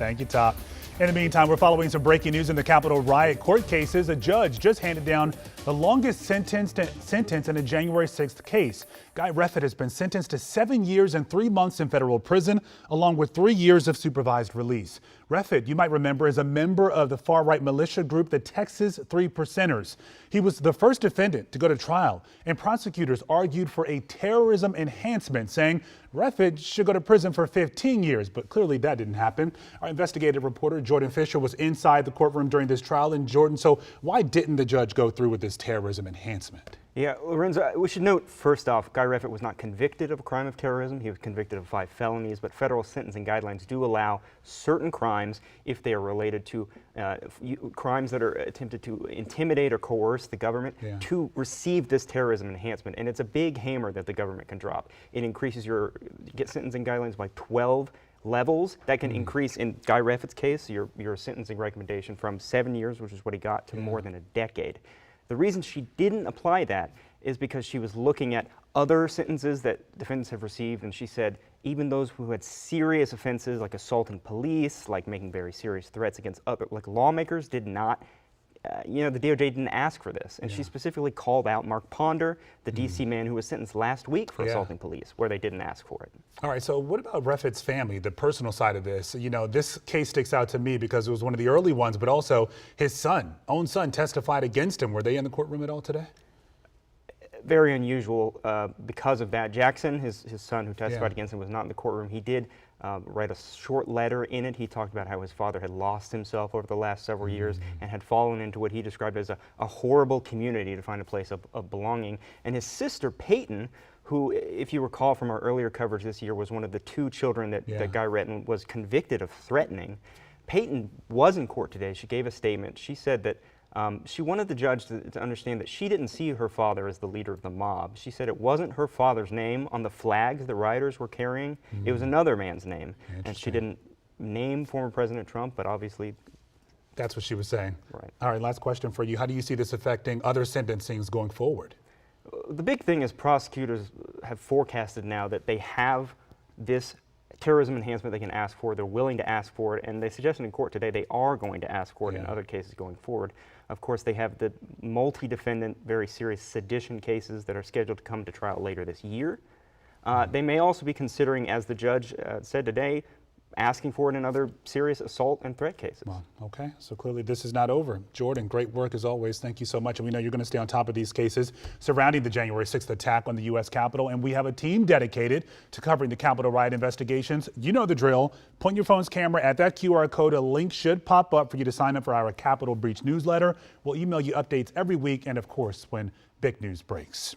Thank you, Top. In the meantime, we're following some breaking news in the Capitol riot court cases. A judge just handed down the longest sentence in a January 6th case. Guy Reffitt has been sentenced to 7 years and 3 months in federal prison, along with 3 years of supervised release. Reffitt, you might remember, is a member of the far-right militia group, the Texas 3 Percenters. He was the first defendant to go to trial, and prosecutors argued for a terrorism enhancement, saying Reffitt should go to prison for 15 years, but clearly that didn't happen. Our investigative reporter Jordan Fisher was inside the courtroom during this trial. And Jordan, so why didn't the judge go through with this terrorism enhancement? Yeah, Lorenzo, we should note first off, Guy Reffitt was not convicted of a crime of terrorism. He was convicted of 5 felonies, but federal sentencing guidelines do allow certain crimes, if they are related to crimes that are attempted to intimidate or coerce the government, to receive this terrorism enhancement. And it's a big hammer that the government can drop. It increases your sentencing guidelines by 12 levels. That can increase, in Guy Reffitt's case, your sentencing recommendation from 7 years, which is what he got, to more than a decade. The reason she didn't apply that is because she was looking at other sentences that defendants have received, and she said even those who had serious offenses like assaulting police, like making very serious threats against other, like lawmakers, did not, the DOJ didn't ask for this. And she specifically called out Mark Ponder, the D.C. man who was sentenced last week for assaulting police, where they didn't ask for it. All right, so what about Reffitt's family, the personal side of this? You know, this case sticks out to me because it was one of the early ones, but also his own son testified against him. Were they in the courtroom at all today? Very unusual because of that. Jackson, his son who testified against him, was not in the courtroom. He did write a short letter in it. He talked about how his father had lost himself over the last several years and had fallen into what he described as a horrible community to find a place of belonging. And his sister, Peyton, who, if you recall from our earlier coverage this year, was one of the 2 children that Guy Reffitt was convicted of threatening. Peyton was in court today. She gave a statement. She said that she wanted the judge to understand that she didn't see her father as the leader of the mob. She said it wasn't her father's name on the flags the rioters were carrying. It was another man's name. And she didn't name former President Trump, but obviously that's what she was saying. Right. All right, last question for you. How do you see this affecting other sentencings going forward? The big thing is prosecutors have forecasted now that they have this terrorism enhancement they can ask for. They're willing to ask for it, and they suggested in court today they are going to ask for it in other cases going forward. Of course, they have the multi-defendant, very serious sedition cases that are scheduled to come to trial later this year. They may also be considering, as the judge said today, asking for it in other serious assault and threat cases. Well, okay, so clearly this is not over. Jordan, great work as always. Thank you so much. And we know you're going to stay on top of these cases surrounding the January 6th attack on the U.S. Capitol. And we have a team dedicated to covering the Capitol riot investigations. You know the drill. Point your phone's camera at that QR code. A link should pop up for you to sign up for our Capitol Breach newsletter. We'll email you updates every week and, of course, when big news breaks.